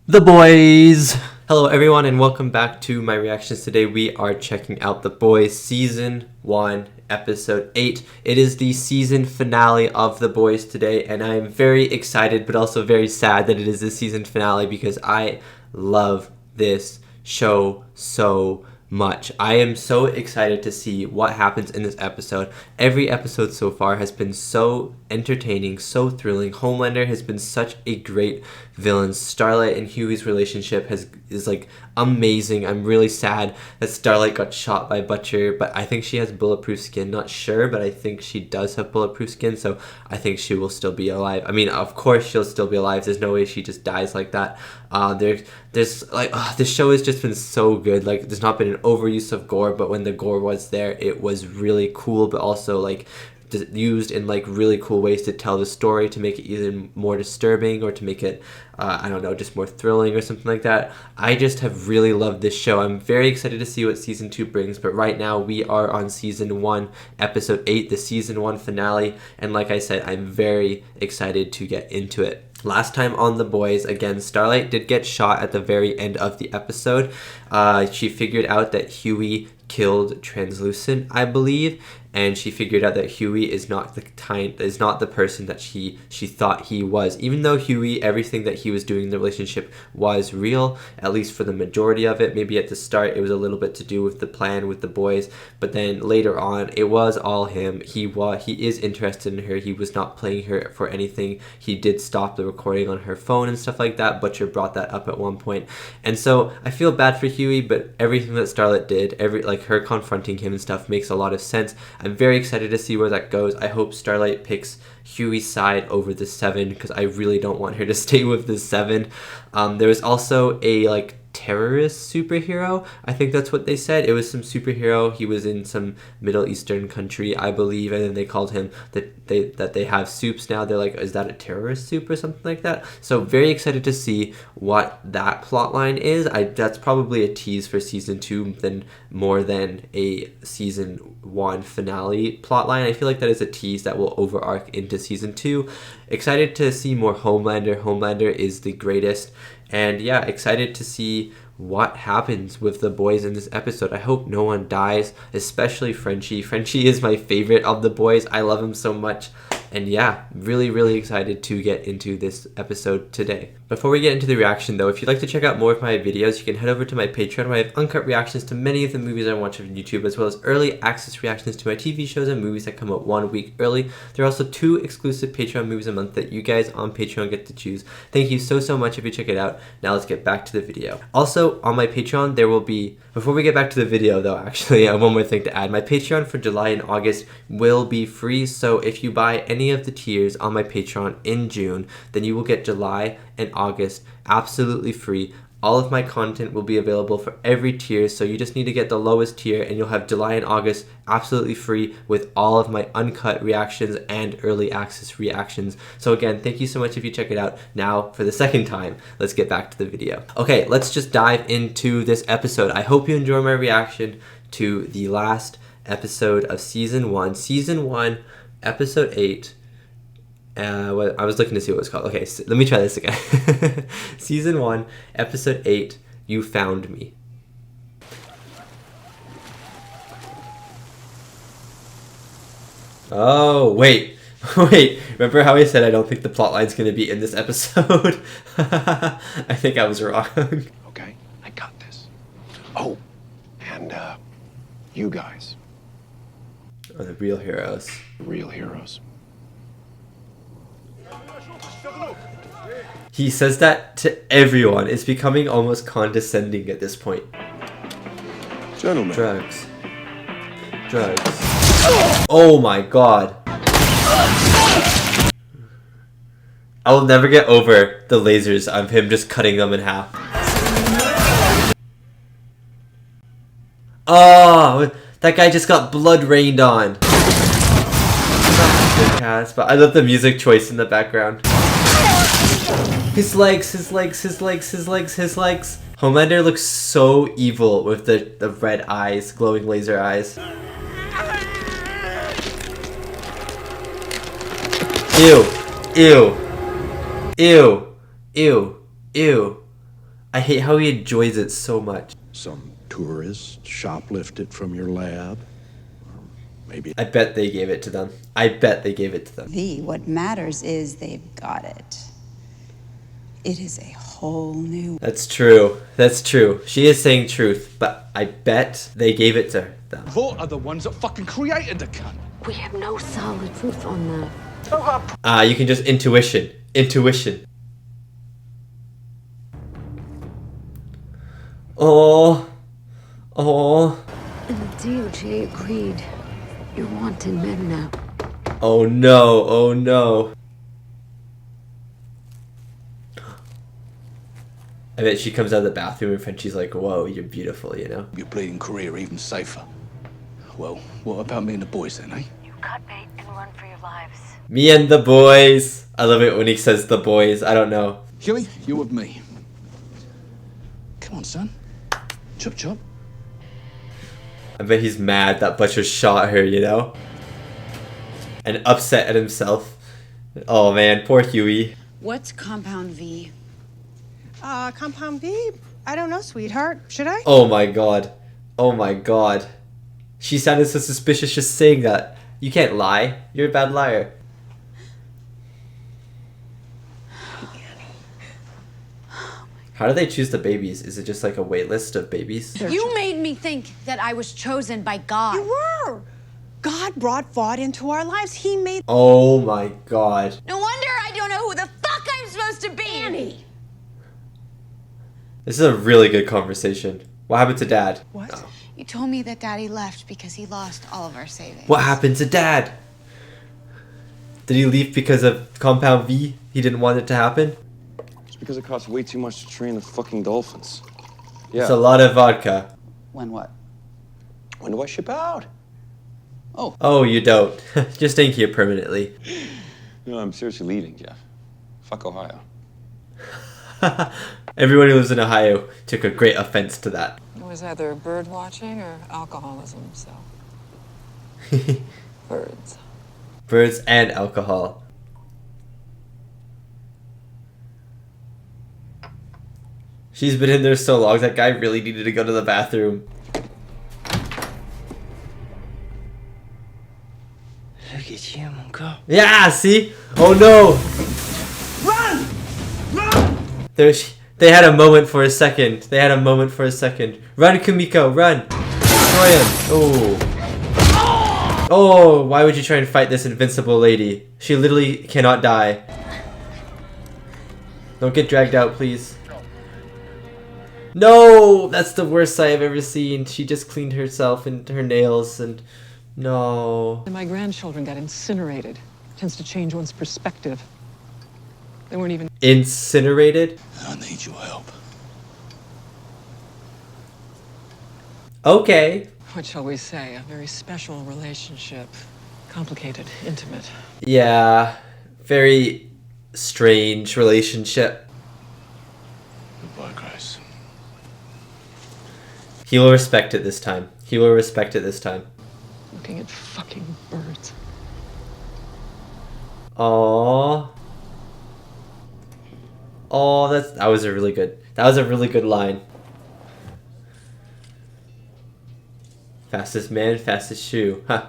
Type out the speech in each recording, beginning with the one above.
The Boys! Hello everyone and welcome back to my reactions. Today we are checking out The Boys Season 1, Episode 8. It is the season finale of The Boys today, and I am very excited but also very sad that it is the season finale because I love this show so much. I am so excited to see what happens in this episode. Every episode so far has been so entertaining, so thrilling. Homelander has been such a great villain. Starlight and Huey's relationship is like amazing. I'm really sad that Starlight got shot by Butcher, but I think she has bulletproof skin. Not sure, but I think she does have bulletproof skin, so I think she will still be alive. I mean, of course she'll still be alive. There's no way she just dies like that. There's like this show has just been so good. Like, there's not been an overuse of gore, but when the gore was there, it was really cool, but also like used in like really cool ways to tell the story, to make it even more disturbing or to make it I don't know, just more thrilling or something like that. I just have really loved this show. I'm very excited to see what season 2 brings, but right now we are on season 1 episode 8, the season 1 finale, and like I said, I'm very excited to get into it. Last time on The Boys, again, Starlight did get shot at the very end of the episode. She figured out that Huey killed Translucent, I believe, and she figured out that Huey is not the person that she thought he was. Even though Huey, everything that he was doing in the relationship was real, at least for the majority of it. Maybe at the start it was a little bit to do with the plan with the boys, but then later on it was all him. He is interested in her. He was not playing her for anything. He did stop the recording on her phone and stuff like that. Butcher brought that up at one point, and so I feel bad for Huey, but everything that Starlet did, her confronting him and stuff, makes a lot of sense. I'm very excited to see where that goes. I hope Starlight picks Huey's side over the 7 because I really don't want her to stay with the 7. There was also a like terrorist superhero. I think that's what they said. It was some superhero. He was in some Middle Eastern country, I believe, and then they called him that they have soups now. They're like, is that a terrorist soup or something like that? So very excited to see what that plot line is. That's probably a tease for season 2 than more than a season 1 finale plot line. I feel like that is a tease that will overarch into season 2. Excited to see more Homelander. Homelander is the greatest. And yeah, excited to see what happens with the boys in this episode. I hope no one dies, especially Frenchie. Frenchie is my favorite of the boys. I love him so much. And yeah, really, really excited to get into this episode today. Before we get into the reaction though, if you'd like to check out more of my videos, you can head over to my Patreon where I have uncut reactions to many of the movies I watch on YouTube, as well as early access reactions to my TV shows and movies that come out 1 week early. There are also 2 exclusive Patreon movies a month that you guys on Patreon get to choose. Thank you so much if you check it out. Now let's get back to the video. Also, on my Patreon, there will be, before we get back to the video though, actually, one more thing to add. My Patreon for July and August will be free, so if you buy any of the tiers on my Patreon in June, then you will get July and August absolutely free. All of my content will be available for every tier, so you just need to get the lowest tier and you'll have July and August absolutely free with all of my uncut reactions and early access reactions. So again, thank you so much if you check it out. Now, for the second time, let's get back to the video. Okay, let's just dive into this episode. I hope you enjoy my reaction to the last episode of Season 1. Season 1, Episode 8. I was looking to see what it was called. Okay, so let me try this again. Season 1, Episode 8, You Found Me. Oh, wait. Remember how I said I don't think the plotline's going to be in this episode? I think I was wrong. Okay, I got this. Oh, and you guys. Are the real heroes. Real heroes. He says that to everyone. It's becoming almost condescending at this point. Gentlemen. Drugs. Oh my god. I will never get over the lasers of him just cutting them in half. Oh, that guy just got blood rained on. But I love the music choice in the background. His legs. Homelander looks so evil with the red eyes, glowing laser eyes. Ew. I hate how he enjoys it so much. Some tourist shoplifted from your lab. Or maybe. I bet they gave it to them. I bet they gave it to them. What matters is they've got it. It is a whole new... That's true. That's true. She is saying truth, but I bet they gave it to them. Vought are the ones that fucking created the cunt. We have no solid proof on that. You can just intuition. Intuition. Oh. Oh. And the DOJ agreed. You're wanted men now. Oh no. Oh no. I bet she comes out of the bathroom and Frenchie's like, whoa, you're beautiful, you know? Your bleeding career even safer. Well, what about me and the boys then, eh? You cut bait and run for your lives. Me and the boys. I love it when he says the boys. I don't know. Huey, you're with me. Come on, son. Chop chop. I bet he's mad that Butcher shot her, you know? And upset at himself. Oh man, poor Huey. What's Compound V? Compound V? I don't know, sweetheart. Should I? Oh my god. Oh my god. She sounded so suspicious just saying that. You can't lie. You're a bad liar. How do they choose the babies? Is it just like a wait list of babies? You made me think that I was chosen by God. You were. God brought Vaught into our lives. He made... Oh my god. No wonder I don't know who the fuck I'm supposed to be. Annie. This is a really good conversation. What happened to Dad? What? Oh. You told me that Daddy left because he lost all of our savings. What happened to Dad? Did he leave because of Compound V? He didn't want it to happen? It's because it costs way too much to train the fucking dolphins. Yeah. It's a lot of vodka. When what? When do I ship out? Oh, you don't. Just staying here permanently. No, I'm seriously leaving, Jeff. Fuck Ohio. Everyone who lives in Ohio took a great offense to that. It was either bird watching or alcoholism, so. Birds. Birds and alcohol. She's been in there so long, that guy really needed to go to the bathroom. Yeah, see? Oh no! Run! Run! They had a moment for a second. They had a moment for a second. Run, Kumiko, run! Destroy him! Oh. Oh, why would you try and fight this invincible lady? She literally cannot die. Don't get dragged out, please. No! That's the worst sight I've ever seen. She just cleaned herself and her nails and... No. My grandchildren got incinerated. Tends to change one's perspective. They weren't even... Incinerated? I need your help. Okay. What shall we say? A very special relationship. Complicated, intimate. Yeah. Very strange relationship. Goodbye, Grace. He will respect it this time. He will respect it this time. Looking at fucking birds. Aww. Oh, that was a really good line. Fastest man, fastest shoe. Huh.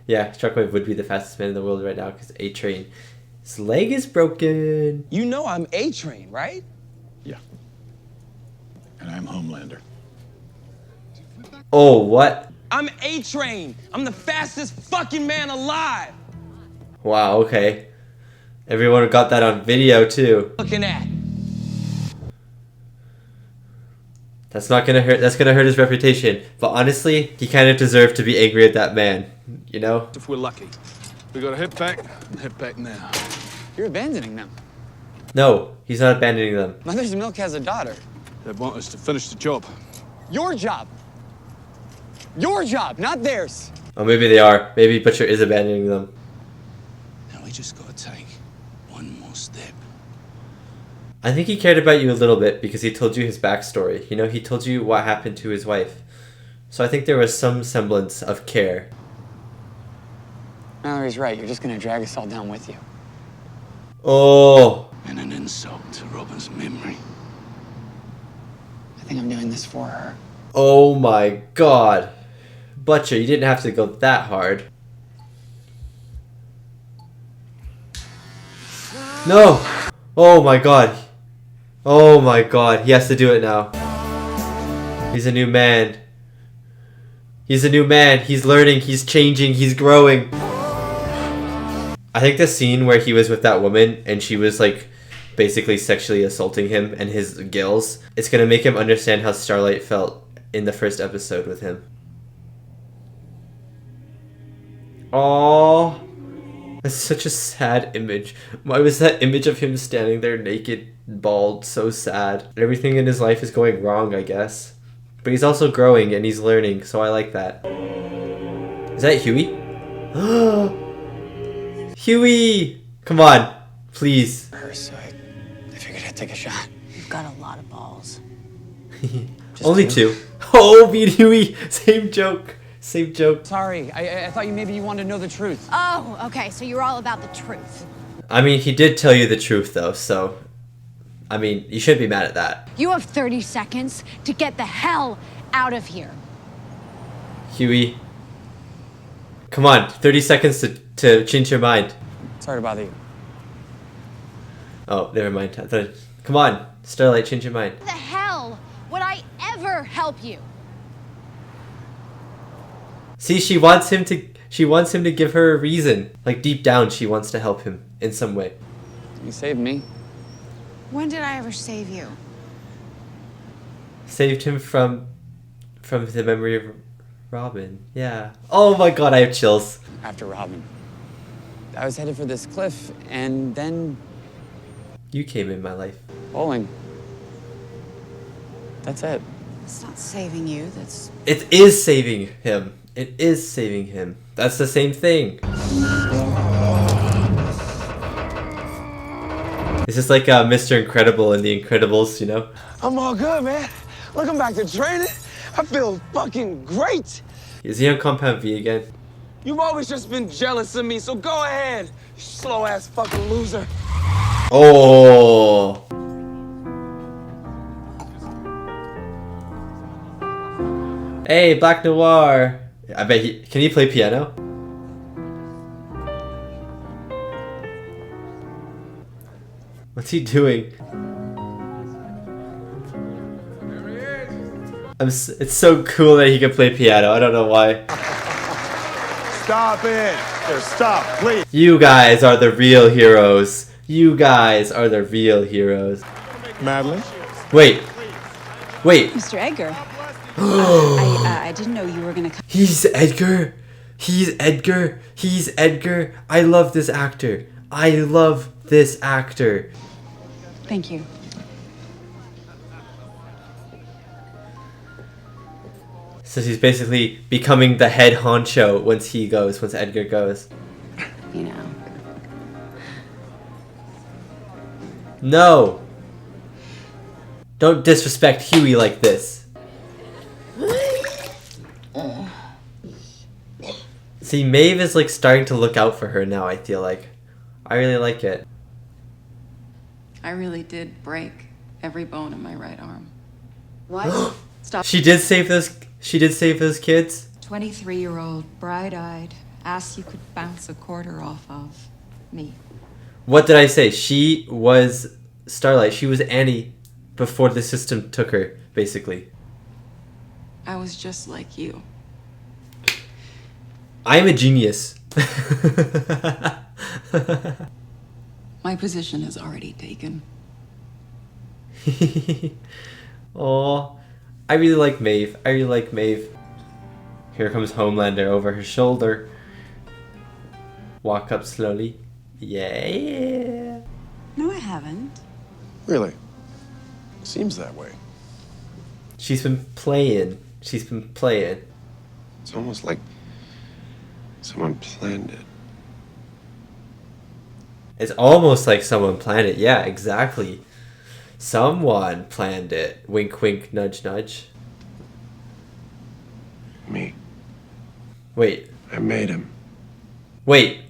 Yeah, Shockwave would be the fastest man in the world right now because A-Train. His leg is broken. You know I'm A-Train, right? Yeah. And I'm Homelander. Oh, what? I'm A-Train. I'm the fastest fucking man alive. Wow, okay. Everyone got that on video too. Looking at. That's not gonna hurt. That's gonna hurt his reputation. But honestly, he kind of deserved to be angry at that man. You know? If we're lucky. We gotta head back and head back now. You're abandoning them. No, he's not abandoning them. Mother's Milk has a daughter. They want us to finish the job. Your job. Your job, not theirs. Oh, maybe they are. Maybe Butcher is abandoning them. Now we just gotta take one more step. I think he cared about you a little bit because he told you his backstory. You know, he told you what happened to his wife. So I think there was some semblance of care. Mallory's right. You're just gonna drag us all down with you. Oh. And an insult to Robin's memory. think I'm doing this for her. Oh my god. Butcher, you didn't have to go that hard. No! Oh my god. Oh my god. He has to do it now. He's a new man. He's a new man. He's learning. He's changing. He's growing. I think the scene where he was with that woman and she was like basically sexually assaulting him and his gills, it's gonna make him understand how Starlight felt in the first episode with him. Oh, that's such a sad image. Why was that image of him standing there naked, bald, so sad? Everything in his life is going wrong, I guess. But he's also growing and he's learning, so I like that. Is that Huey? Huey! Come on, please. So I figured I'd take a shot. You've got a lot of balls. Only two. Oh, me and Huey. Same joke. Same joke. Sorry, I thought maybe you wanted to know the truth. Oh, okay, so you're all about the truth. I mean, he did tell you the truth, though, so... I mean, you shouldn't be mad at that. You have 30 seconds to get the hell out of here. Huey. Come on, 30 seconds to change your mind. Sorry to bother you. Oh, never mind. Come on, Starlight, change your mind. How the hell would I ever help you? See, she wants him to give her a reason. Like, deep down, she wants to help him in some way. You saved me. When did I ever save you? Saved him from the memory of Robin. Yeah. Oh my god, I have chills. After Robin. I was headed for this cliff, and then... You came in my life. bowling. That's it. It's not saving you, that's... It is saving him. It is saving him. That's the same thing. It's just like Mr. Incredible in The Incredibles, you know? I'm all good, man. Look, I'm back to training. I feel fucking great. Is he on Compound V again? You've always just been jealous of me, so go ahead, you slow-ass fucking loser. Oh. Hey, Black Noir. I bet can he play piano? What's he doing? It's so cool that he can play piano. I don't know why. Stop it! There, stop, please. You guys are the real heroes. You guys are the real heroes. Madeline? Wait. Mr. Edgar. I didn't know you were gonna come. He's Edgar. He's Edgar. He's Edgar. I love this actor. I love this actor. Thank you. So he's basically becoming the head honcho once Edgar goes. You know. No! Don't disrespect Huey like this. See, Maeve is like starting to look out for her now, I feel like. I really like it. I really did break every bone in my right arm. What? Stop. She did save those kids? 23-year-old, bright-eyed, ass you could bounce a quarter off of. Me. What did I say? She was Starlight. She was Annie before the system took her, basically. I was just like you. I'm a genius. My position is already taken. Oh, I really like Maeve. I really like Maeve. Here comes Homelander over her shoulder. Walk up slowly. Yeah. No, I haven't. Really? Seems that way. She's been playing. It's almost like someone planned it. It's almost like someone planned it. Yeah, exactly. Someone planned it. Wink, wink, nudge, nudge. Me. Wait. I made him. Wait.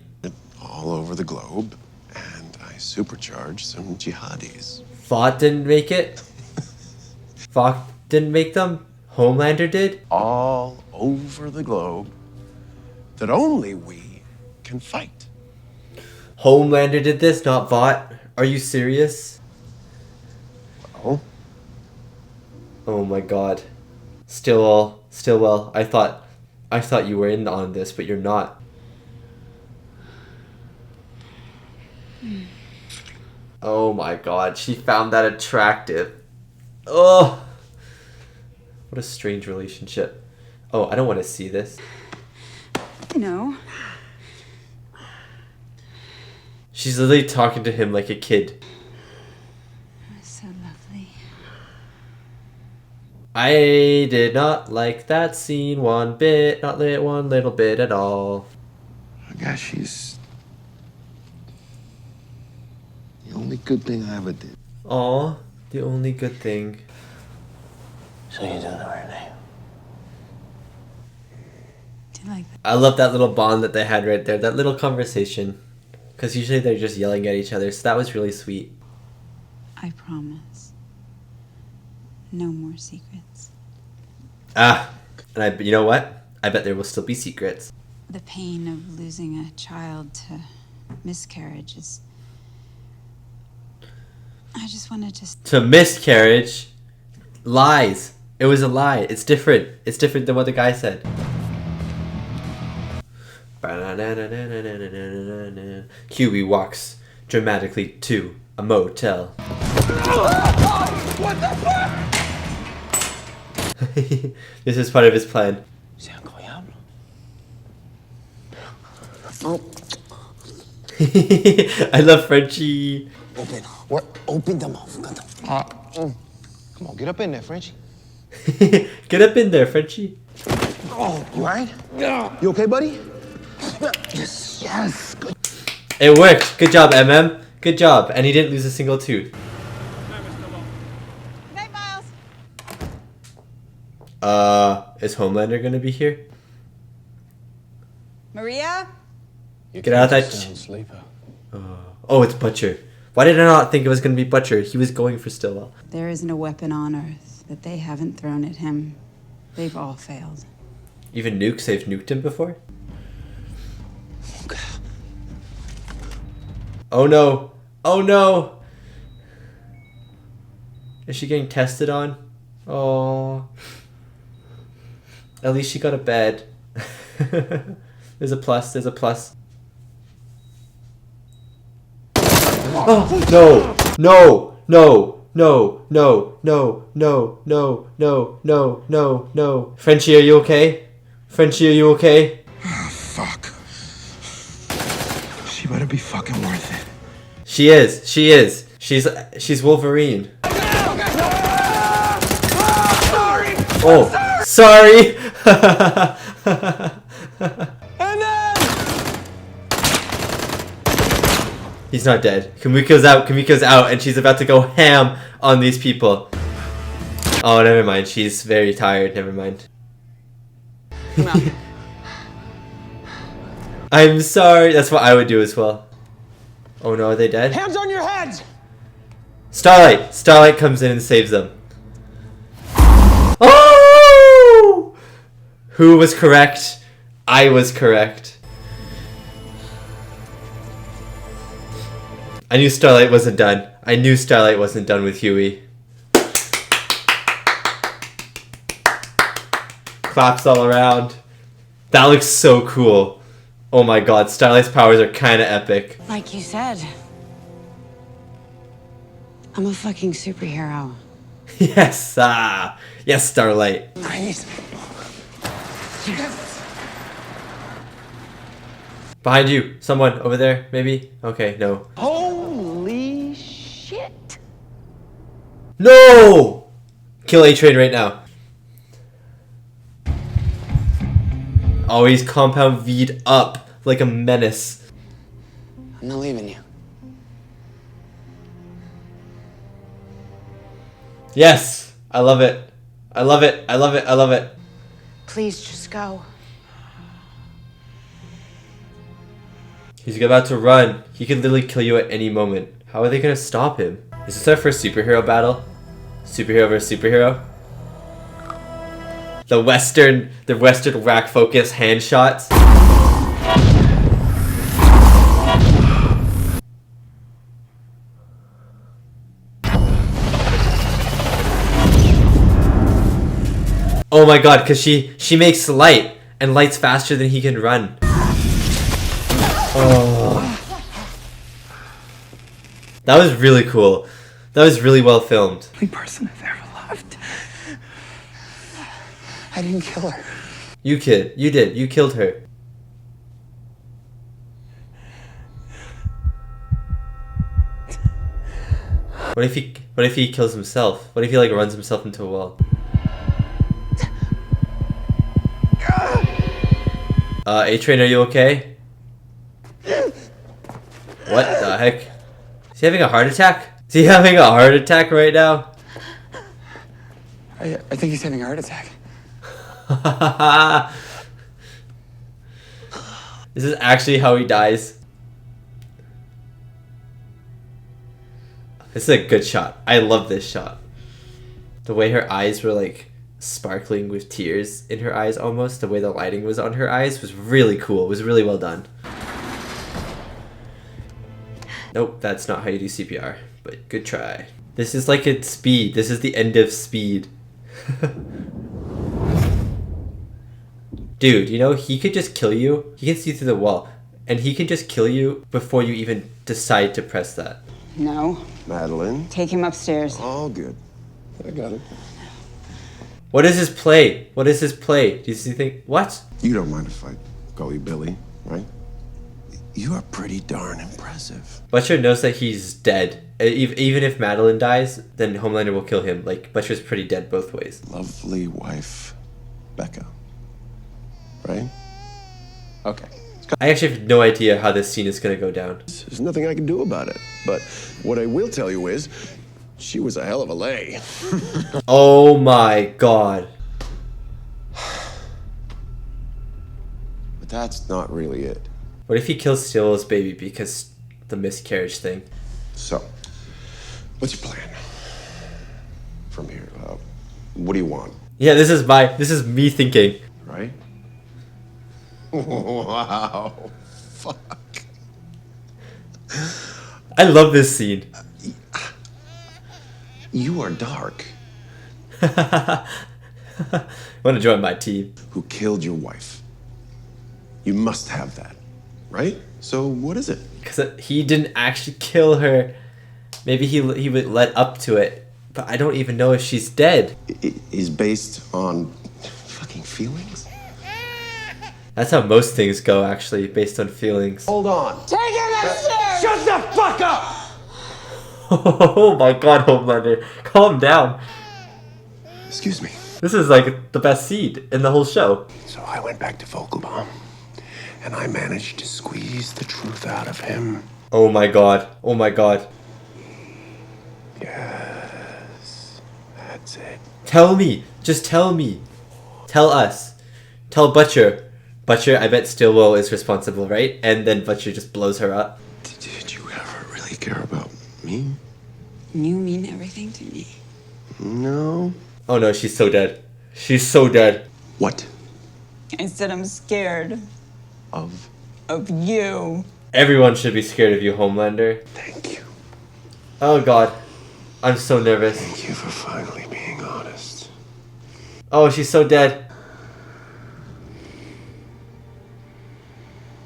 All over the globe, and I supercharged some jihadis. Vought didn't make it? Vought didn't make them. Homelander did. All over the globe that only we can fight. Homelander did this, not Vought. Are you serious? Oh? Oh my god. Stillwell. I thought you were in on this, but you're not. Oh my god, she found that attractive. Oh, what a strange relationship. Oh, I don't want to see this. No. She's literally talking to him like a kid. So lovely. I did not like that scene one bit, not one little bit at all. I guess she's the only good thing I ever did. Aw, the only good thing. So you don't know her name? Do you like that? I love that little bond that they had right there, that little conversation. Because usually they're just yelling at each other, so that was really sweet. I promise. No more secrets. Ah, and you know what? I bet there will still be secrets. The pain of losing a child to miscarriage is... I just wanted to... To miscarriage? Lies. It was a lie. It's different. It's different than what the guy said. Huey walks dramatically to a motel. What the fuck? This is part of his plan. C'est incroyable. I love Frenchie. Open the mouth. Come on, get up in there, Frenchie. Get up in there, Frenchie. Oh, you alright? You okay, buddy? Yes. Good. It worked. Good job, MM. Good job. And he didn't lose a single tooth. Night, Miles. Is Homelander gonna be here? Maria? Get out of that. Sleeper. Oh, it's Butcher. Why did I not think it was gonna be Butcher? He was going for Stillwell. There isn't a weapon on Earth that they haven't thrown at him. They've all failed. Even nukes, they've nuked him before? Oh no! Oh no! Is she getting tested on? Oh. At least she got a bed. There's a plus, there's a plus. Oh, no! No! No! No! No! No! No! No! No! No! No! No! Frenchie, are you okay? Frenchie, are you okay? Oh, fuck. She better be fucking worth it. She is. She is. She's Wolverine. Oh, sorry. And then He's not dead. Kamiko's out. Kamiko's out, and she's about to go ham on these people. Oh, never mind. She's very tired. Never mind. I'm sorry. That's what I would do as well. Oh no, are they dead? hands on your heads. Starlight! Starlight comes in and saves them. Oh! Who was correct? I was correct. I knew Starlight wasn't done. I knew Starlight wasn't done with Huey. Claps all around. That looks so cool. Oh my god, Starlight's powers are kinda epic. Like you said, I'm a fucking superhero. Yes, yes, Starlight. Nice. Behind you, someone over there, maybe? Okay, no. Holy shit. No! Kill A-Train right now. Oh, he's compound V'd up like a menace. I'm not leaving you. Yes! I love it. I love it. I love it. I love it. Please just go. He's about to run. He can literally kill you at any moment. How are they gonna stop him? Is this our first superhero battle? Superhero versus superhero? The Western rack focus hand shots. Oh my god, because she makes light, and light's faster than he can run. Oh. That was really cool. That was really well filmed. The only person I've ever loved. I didn't kill her. You did. You killed her. What if he kills himself? What if he like runs himself into a wall? A-Train, are you okay? What the heck? Is he having a heart attack? Is he having a heart attack right now? I think he's having a heart attack. This is actually how he dies. This is a good shot. I love this shot. The way her eyes were like sparkling with tears in her eyes almost. The way the lighting was on her eyes was really cool. It was really well done. Nope, that's not how you do CPR, but good try. This is like it's Speed. This is the end of Speed. Dude, you know, he could just kill you. He can see through the wall. And he can just kill you before you even decide to press that. No. Madeline? Take him upstairs. All good. I got it. What is his play? What is his play? Do you think? What? You don't mind if I call you Billy, right? You are pretty darn impressive. Butcher knows that he's dead. Even if Madeline dies, then Homelander will kill him. Like, Butcher's pretty dead both ways. Lovely wife, Becca. Right? Okay. I actually have no idea how this scene is going to go down. There's nothing I can do about it. But what I will tell you is, she was a hell of a lay. Oh my god. But that's not really it. What if he kills Stillwell's baby because the miscarriage thing? So, what's your plan from here? What do you want? Yeah, this is me thinking. Right? Wow. Fuck. I love this scene. You are dark. Want to join my team? Who killed your wife? You must have that, right? So what is it? Because he didn't actually kill her. Maybe he would let up to it, but I don't even know if she's dead. It is based on fucking feelings? That's how most things go, actually, based on feelings. Hold on. Take him upstairs! Shut the fuck up! Oh my god, Homelander. Calm down. Excuse me. This is like the best scene in the whole show. So I went back to Vogelbaum, and I managed to squeeze the truth out of him. Oh my god. Oh my god. Yes. That's it. Tell me. Just tell me. Tell us. Tell Butcher. Butcher, I bet Stillwell is responsible, right? And then Butcher just blows her up. Did you ever really care about me? You mean everything to me. No. Oh no, she's so dead. She's so dead. What? I said I'm scared Of? of you. Everyone should be scared of you, Homelander. Thank you. Oh god. I'm so nervous. Thank you for finally being honest. Oh, she's so dead.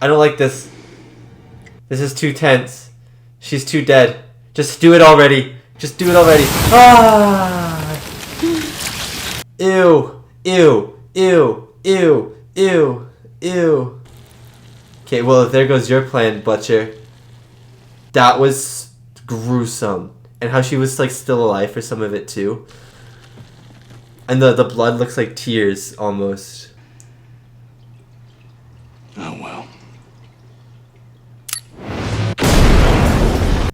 I don't like this. This is too tense. She's too dead. Just do it already. Just do it already. Ah! Ew. Ew. Ew. Ew. Ew. Ew. Okay, well, there goes your plan, Butcher. That was gruesome. And how she was, like, still alive for some of it, too. And the blood looks like tears, almost. Oh, well.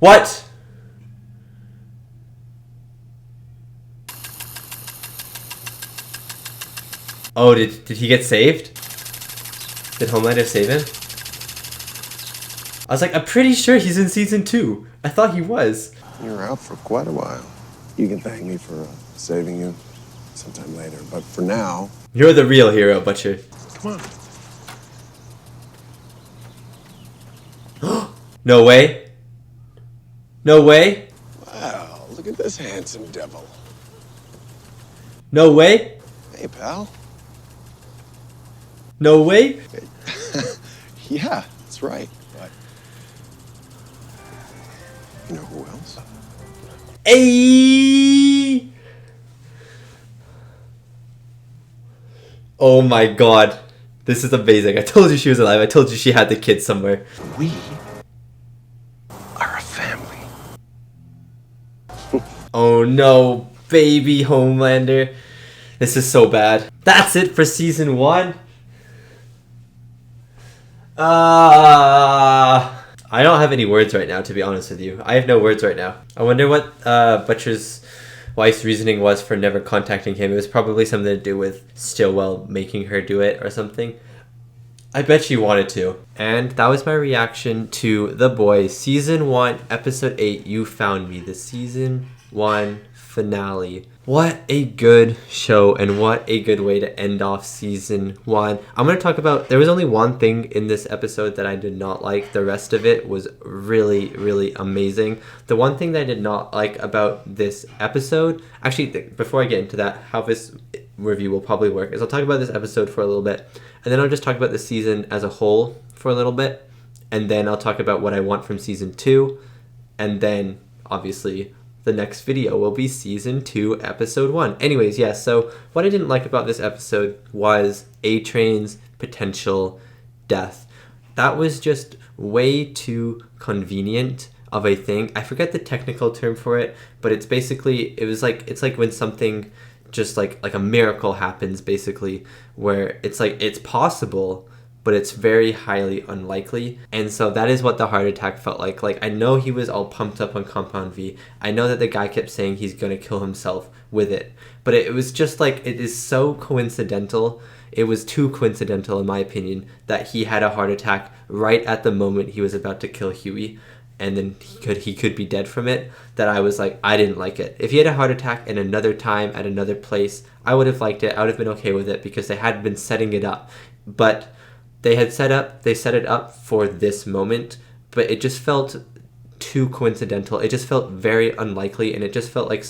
What? Oh, did he get saved? Did Homelander save him? I was like, I'm pretty sure he's in season 2. I thought he was. You're out for quite a while. You can thank me for saving you. sometime later. But for now... You're the real hero, Butcher. Come on. No way. No way. Wow, look at this handsome devil. No way. Hey, pal. No way. Yeah, that's right. But you know who else? Hey! Oh my god. This is amazing. I told you she was alive. I told you she had the kid somewhere. We are a family. Oh no, baby Homelander. This is so bad. That's it for season 1. I don't have any words right now, to be honest with you. I have no words right now. I wonder what Butcher's wife's reasoning was for never contacting him. It was probably something to do with Stillwell making her do it or something. I bet she wanted to. And that was my reaction to The Boys, Season 1, Episode 8, You Found Me, the Season 1 finale. What a good show, and what a good way to end off Season 1. I'm going to talk about, there was only one thing in this episode that I did not like. The rest of it was really, really amazing. The one thing that I did not like about this episode, actually, before I get into that, how this review will probably work, is I'll talk about this episode for a little bit, and then I'll just talk about the season as a whole for a little bit, and then I'll talk about what I want from Season 2, and then, obviously, the next video will be Season 2, Episode 1. Anyways, yeah, so what I didn't like about this episode was A-Train's potential death. That was just way too convenient of a thing. I forget the technical term for it, but it's basically, it's like when something just like a miracle happens, basically, where it's like, it's possible, but it's very highly unlikely. And so that is what the heart attack felt like. Like, I know he was all pumped up on Compound V. I know that the guy kept saying he's gonna kill himself with it. But it was just like, it is so coincidental. It was too coincidental, in my opinion, that he had a heart attack right at the moment he was about to kill Huey. And then he could be dead from it, that I was like, I didn't like it. If he had a heart attack in another time, at another place, I would have liked it. I would have been okay with it because they had been setting it up. But they set it up for this moment, but it just felt too coincidental. It just felt very unlikely, and it just felt like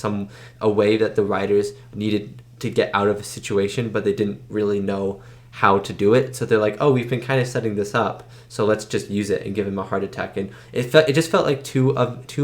a way that the writers needed to get out of a situation, but they didn't really know how to do it. So they're like, oh, we've been kind of setting this up, so let's just use it and give him a heart attack. And it just felt like too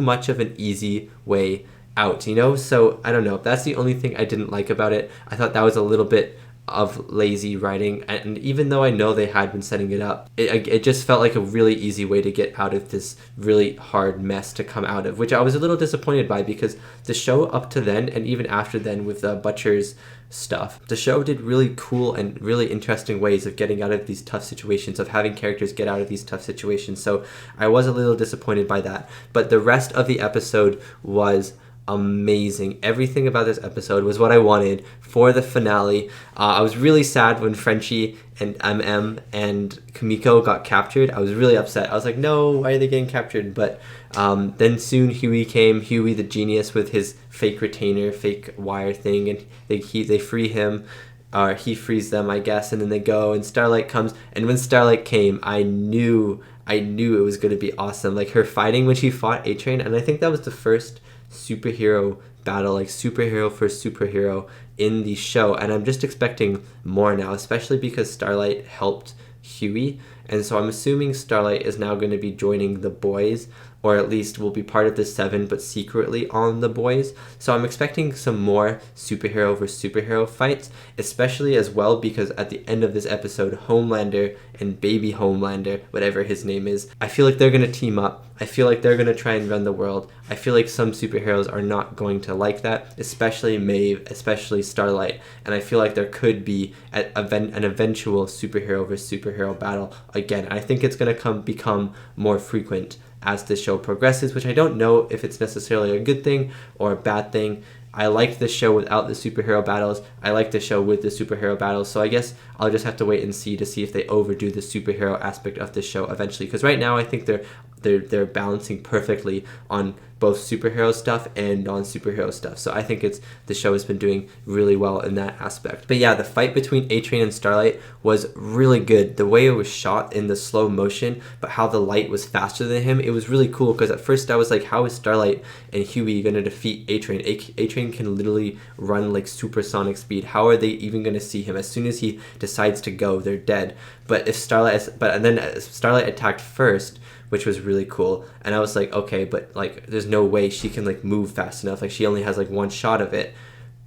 much of an easy way out, you know? So I don't know. That's the only thing I didn't like about it. I thought that was a little bit of lazy writing, and even though I know they had been setting it up, it just felt like a really easy way to get out of this really hard mess to come out of, which I was a little disappointed by, because the show up to then, and even after then with Butcher's stuff, the show did really cool and really interesting ways of getting out of these tough situations, of having characters get out of these tough situations. So I was a little disappointed by that, but the rest of the episode was amazing. Everything about this episode was what I wanted for the finale. I was really sad when Frenchie and MM and Kimiko got captured. I was really upset. I was like, no, why are they getting captured? But then soon Huey came, Huey the genius with his fake retainer, fake wire thing, and they free him, or he frees them, I guess, and then they go, and Starlight comes, and when Starlight came, I knew it was going to be awesome. Like, her fighting when she fought A-Train, and I think that was the first superhero battle, like superhero for superhero in the show, and I'm just expecting more now, especially because Starlight helped Huey, and so I'm assuming Starlight is now going to be joining the boys, or at least will be part of the Seven, but secretly on the boys. So I'm expecting some more superhero versus superhero fights, especially as well because at the end of this episode, Homelander and Baby Homelander, whatever his name is, I feel like they're going to team up. I feel like they're going to try and run the world. I feel like some superheroes are not going to like that, especially Maeve, especially Starlight, and I feel like there could be an eventual superhero versus superhero battle again. I think it's going to become more frequent as the show progresses, which I don't know if it's necessarily a good thing or a bad thing. I liked the show without the superhero battles. I like the show with the superhero battles. So I guess I'll just have to wait and see if they overdo the superhero aspect of the show eventually. Because right now I think they're balancing perfectly on both superhero stuff and non-superhero stuff. So I think the show has been doing really well in that aspect. But yeah, the fight between A-Train and Starlight was really good. The way it was shot in the slow motion, but how the light was faster than him, it was really cool, because at first I was like, how is Starlight and Huey going to defeat A-Train? A-Train can literally run like supersonic speed. How are they even going to see him? As soon as he decides to go, they're dead. But then Starlight attacked first, which was really cool. And I was like, okay, but like there's no way she can like move fast enough. Like she only has like one shot of it.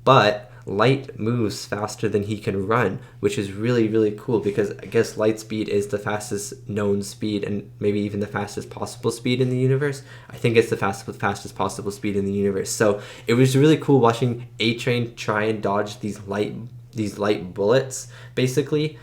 But light moves faster than he can run, which is really, really cool, because I guess light speed is the fastest known speed, and maybe even the fastest possible speed in the universe. I think it's the fastest possible speed in the universe. So it was really cool watching A-Train try and dodge these light bullets, basically,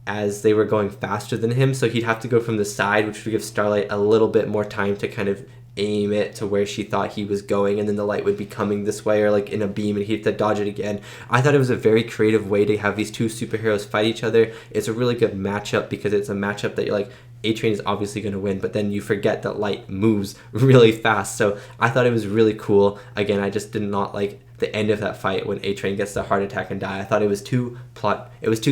as they were going faster than him. So he'd have to go from the side, which would give Starlight a little bit more time to kind of aim it to where she thought he was going, and then the light would be coming this way or like in a beam, and he'd have to dodge it again. I thought it was a very creative way to have these two superheroes fight each other. It's a really good matchup, because it's a matchup that you're like, A-Train is obviously going to win, but then you forget that light moves really fast. So I thought it was really cool. Again, I just did not like the end of that fight when A-Train gets the heart attack and die. I thought it was too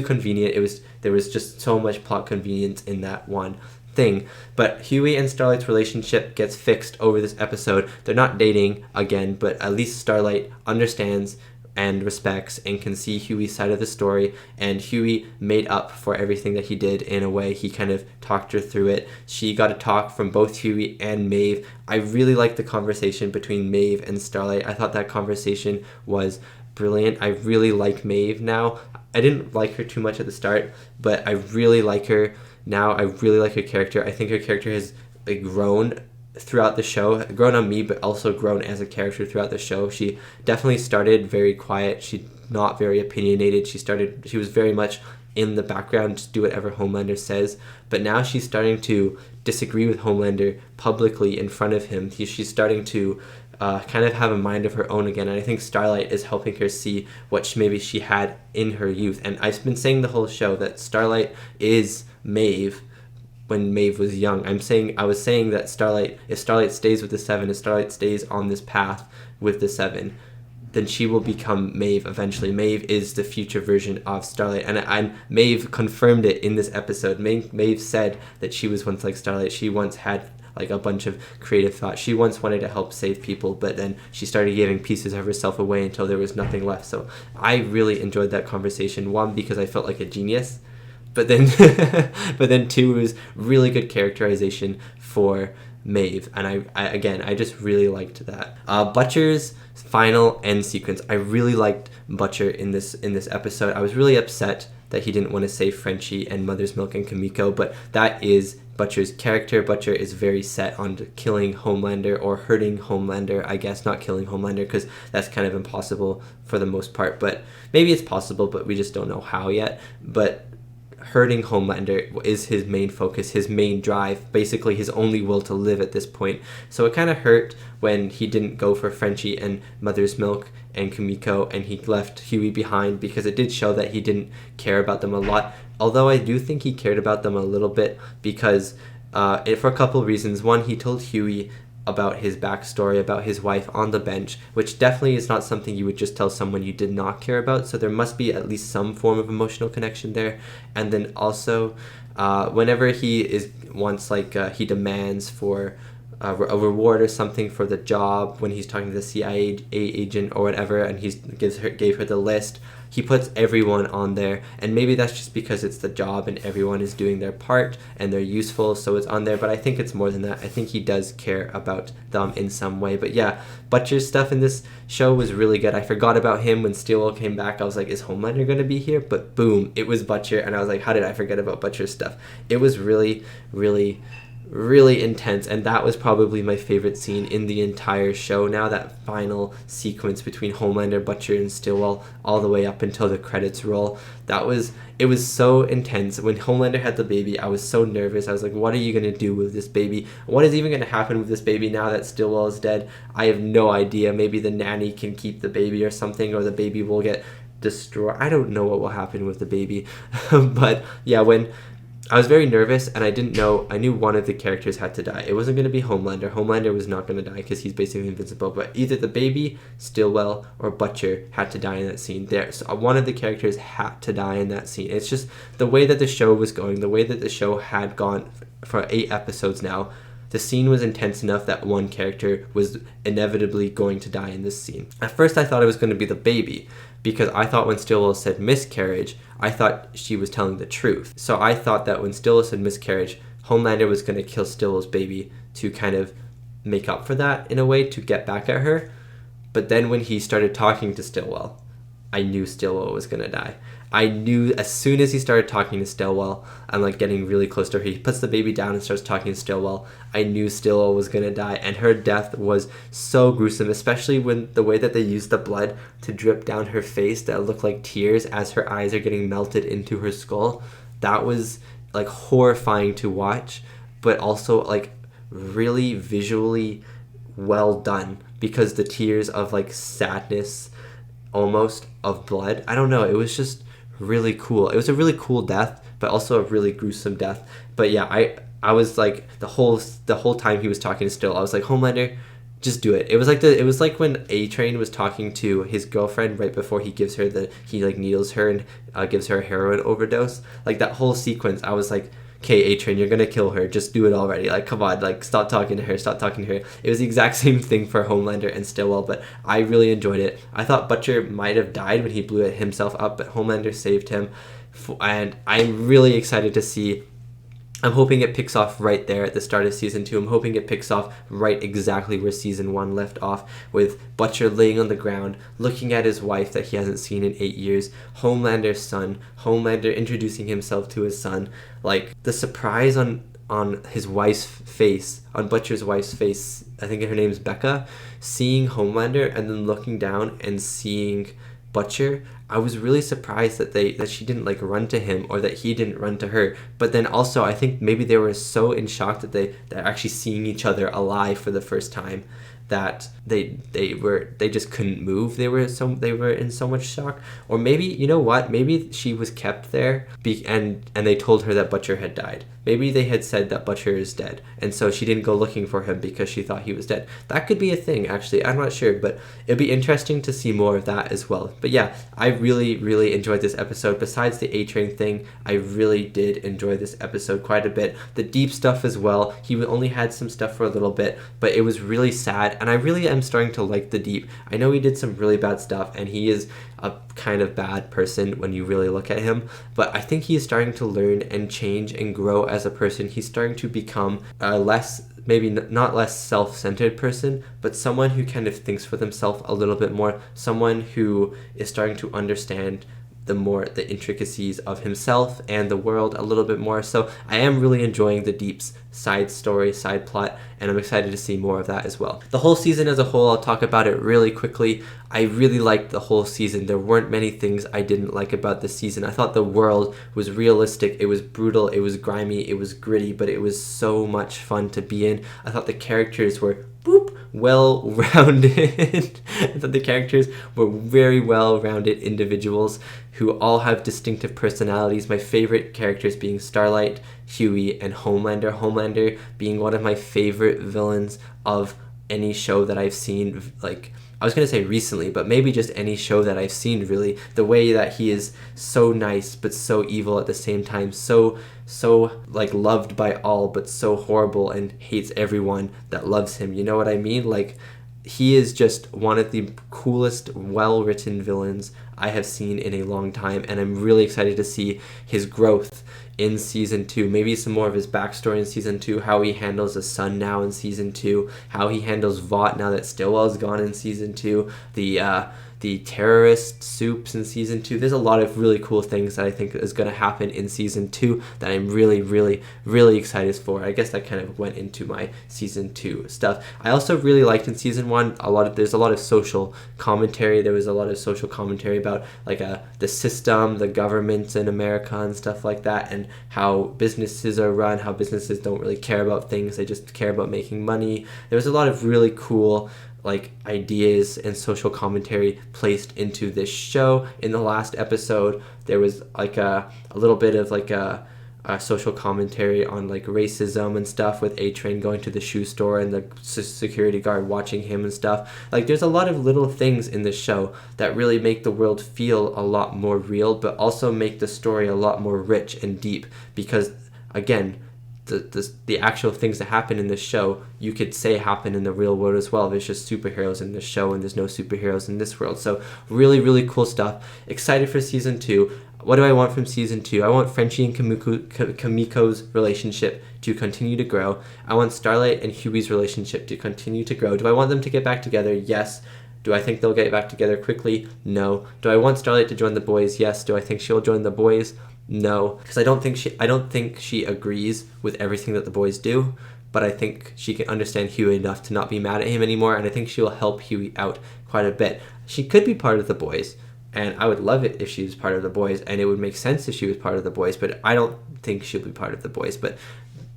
convenient. There was just so much plot convenience in that one thing. But Huey and Starlight's relationship gets fixed over this episode. They're not dating again, but at least Starlight understands and respects and can see Huey's side of the story, and Huey made up for everything that he did in a way. He kind of talked her through it. She got a talk from both Huey and Maeve. I really liked the conversation between Maeve and Starlight. I thought that conversation was brilliant. I really like Maeve now. I didn't like her too much at the start, but I really like her now. I really like her character. I think her character has like grown throughout the show, grown on me, but also grown as a character throughout the show. She definitely started very quiet. She's not very opinionated. She was very much in the background, just do whatever Homelander says. But now she's starting to disagree with Homelander publicly in front of him. She's starting to kind of have a mind of her own again, and I think Starlight is helping her see what maybe she had in her youth. And I've been saying the whole show that Starlight is Maeve when Maeve was young. I was saying that if Starlight stays with the Seven, if Starlight stays on this path with the Seven, then she will become Maeve eventually. Maeve is the future version of Starlight, and Maeve confirmed it in this episode. Maeve said that she was once like Starlight. She once had like a bunch of creative thoughts. She once wanted to help save people, but then she started giving pieces of herself away until there was nothing left. So I really enjoyed that conversation. One, because I felt like a genius, but then two, it was really good characterization for Maeve, and I just really liked that. Butcher's final end sequence. I really liked Butcher in this episode. I was really upset that he didn't want to save Frenchie and Mother's Milk and Kimiko, but that is Butcher's character. Butcher is very set on killing Homelander, or hurting Homelander, I guess, not killing Homelander, because that's kind of impossible for the most part, but maybe it's possible, but we just don't know how yet. But hurting Homelander is his main focus, his main drive, basically his only will to live at this point. So it kind of hurt when he didn't go for Frenchie and Mother's Milk and Kimiko, and he left Huey behind, because it did show that he didn't care about them a lot. Although I do think he cared about them a little bit, because for a couple of reasons. One, he told Huey about his backstory, about his wife on the bench, which definitely is not something you would just tell someone you did not care about. So there must be at least some form of emotional connection there. And then also, whenever he he demands for a reward or something for the job, when he's talking to the CIA agent or whatever, and he gave her the list, he puts everyone on there, and maybe that's just because it's the job and everyone is doing their part and they're useful, so it's on there. But I think it's more than that. I think he does care about them in some way. But yeah, Butcher's stuff in this show was really good. I forgot about him when Stillwell came back. I was like, is Homelander going to be here? But boom, it was Butcher, and I was like, how did I forget about Butcher's stuff? It was really, really, really intense, and that was probably my favorite scene in the entire show. Now, that final sequence between Homelander, Butcher, and Stillwell, all the way up until the credits roll, it was so intense. When Homelander had the baby, I was so nervous. I was like, what are you going to do with this baby? What is even going to happen with this baby now that Stillwell is dead? I have no idea. Maybe the nanny can keep the baby or something, or the baby will get destroyed. I don't know what will happen with the baby. But yeah, when I was very nervous, and I didn't know. I knew one of the characters had to die. It wasn't going to be Homelander. Homelander was not going to die because he's basically invincible. But either the baby, Stillwell, or Butcher had to die in that scene. So one of the characters had to die in that scene. It's just the way that the show was going, the way that the show had gone for 8 episodes now. The scene was intense enough that one character was inevitably going to die in this scene. At first, I thought it was going to be the baby, because I thought when Stillwell said miscarriage, I thought she was telling the truth. So I thought that when Stillwell said miscarriage, Homelander was going to kill Stillwell's baby to kind of make up for that in a way, to get back at her. But then when he started talking to Stillwell, I knew Stillwell was going to die. I knew as soon as he started talking to Stillwell and like getting really close to her, he puts the baby down and starts talking to Stillwell. I knew Stillwell was gonna die, and her death was so gruesome, especially when the way that they used the blood to drip down her face that looked like tears as her eyes are getting melted into her skull. That was like horrifying to watch, but also like really visually well done, because the tears of like sadness, almost of blood. I don't know. It was just really cool. It was a really cool death, but also a really gruesome death. But yeah, I was like the whole time he was talking to Still, I was like, Homelander, just do it. It was like when A-Train was talking to his girlfriend right before he gives her he like needles her and gives her a heroin overdose. Like that whole sequence, I was like, okay, A-Train, you're gonna kill her. Just do it already. Like, come on, like, stop talking to her. Stop talking to her. It was the exact same thing for Homelander and Stillwell, but I really enjoyed it. I thought Butcher might have died when he blew it himself up, but Homelander saved him, and I'm really excited to see. I'm hoping it picks off right there at the start of season 2. I'm hoping it picks off right exactly where season 1 left off, with Butcher laying on the ground, looking at his wife that he hasn't seen in 8 years, Homelander's son, Homelander introducing himself to his son. Like, the surprise on his wife's face, on Butcher's wife's face, I think her name's Becca, seeing Homelander and then looking down and seeing Butcher. I was really surprised that she didn't like run to him, or that he didn't run to her. But then also I think maybe they were so in shock that they're actually seeing each other alive for the first time, that they just couldn't move. They were in so much shock. Or maybe, you know what, maybe she was kept there and they told her that Butcher had died. Maybe they had said that Butcher is dead, and so she didn't go looking for him because she thought he was dead. That could be a thing, actually. I'm not sure, but it'd be interesting to see more of that as well. But yeah, I really, really enjoyed this episode. Besides the A-Train thing, I really did enjoy this episode quite a bit. The deep stuff as well. He only had some stuff for a little bit, but it was really sad, and I really am starting to like the Deep. I know he did some really bad stuff, and he is a kind of bad person when you really look at him, but I think he is starting to learn and change and grow as a person. He's starting to become a not less self-centered person, but someone who kind of thinks for themselves a little bit more, someone who is starting to understand the intricacies of himself and the world a little bit more. So I am really enjoying the Deep's side story, side plot, and I'm excited to see more of that as well. The whole season as a whole, I'll talk about it really quickly. I really liked the whole season. There weren't many things I didn't like about the season. I thought the world was realistic, it was brutal, it was grimy, it was gritty, but it was so much fun to be in. I thought the characters were well-rounded. I thought the characters were very well-rounded individuals who all have distinctive personalities. My favorite characters being Starlight, Huey, and Homelander. Homelander being one of my favorite villains of any show that I've seen, like, I was going to say recently, but maybe just any show that I've seen, really. The way that he is so nice, but so evil at the same time. So like, loved by all, but so horrible and hates everyone that loves him. You know what I mean? Like, he is just one of the coolest, well-written villains I have seen in a long time, and I'm really excited to see his growth in season 2. Maybe some more of his backstory in season 2, how he handles his son now in season 2, how he handles Vought now that Stillwell's gone in season 2, the terrorist soups in season 2. There's a lot of really cool things that I think is going to happen in season 2 that I'm really, really, really excited for. I guess that kind of went into my season 2 stuff. I also really liked in season 1 there's a lot of social commentary. There was a lot of social commentary about like the system, the government in America and stuff like that, and how businesses are run, how businesses don't really care about things, they just care about making money. There was a lot of really cool like ideas and social commentary placed into this show. In the last episode, there was like a little bit of like a social commentary on like racism and stuff, with A-Train going to the shoe store and the security guard watching him and stuff. Like, there's a lot of little things in the show that really make the world feel a lot more real, but also make the story a lot more rich and deep, because again, the actual things that happen in this show, you could say happen in the real world as well. There's just superheroes in this show, and there's no superheroes in this world. So really, really cool stuff. Excited for season 2. What do I want from season 2? I want Frenchie and Kamiko's relationship to continue to grow. I want Starlight and Huey's relationship to continue to grow. Do I want them to get back together? Yes. Do I think they'll get back together quickly? No. Do I want Starlight to join the boys? Yes. Do I think she'll join the boys? No, because I don't think she agrees with everything that the boys do, but I think she can understand Huey enough to not be mad at him anymore, and I think she will help Huey out quite a bit. She could be part of the boys, and I would love it if she was part of the boys, and it would make sense if she was part of the boys, but I don't think she'll be part of the boys. But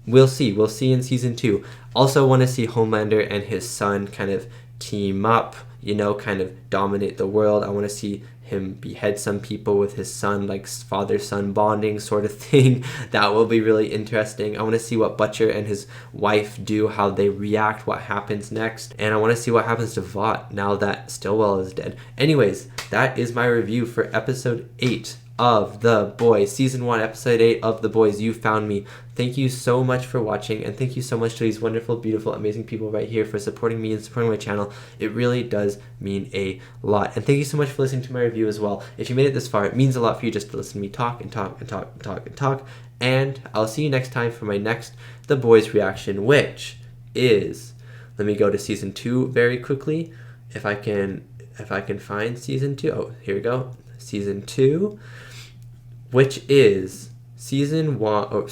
we'll see. We'll see in season 2. Also want to see Homelander and his son kind of team up, you know, kind of dominate the world. I want to see him behead some people with his son, like father-son bonding sort of thing. That will be really interesting. I want to see what Butcher and his wife do, how they react, what happens next. And I want to see what happens to Vought now that Stillwell is dead. Anyways, that is my review for episode 8 of The Boys, season 1, episode 8 of The Boys. You found me. Thank you so much for watching, and thank you so much to these wonderful, beautiful, amazing people right here for supporting me and supporting my channel. It really does mean a lot. And thank you so much for listening to my review as well. If you made it this far, it means a lot for you just to listen to me talk and talk and talk and talk and talk. And I'll see you next time for my next The Boys reaction, which is, let me go to season 2 very quickly. If I can find season 2. Oh, here we go. Season 2, which is season 1. Oh,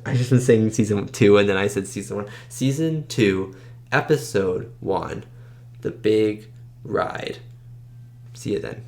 I just been saying season 2 and then I said season 1. Season 2, episode 1, The Big Ride. See you then.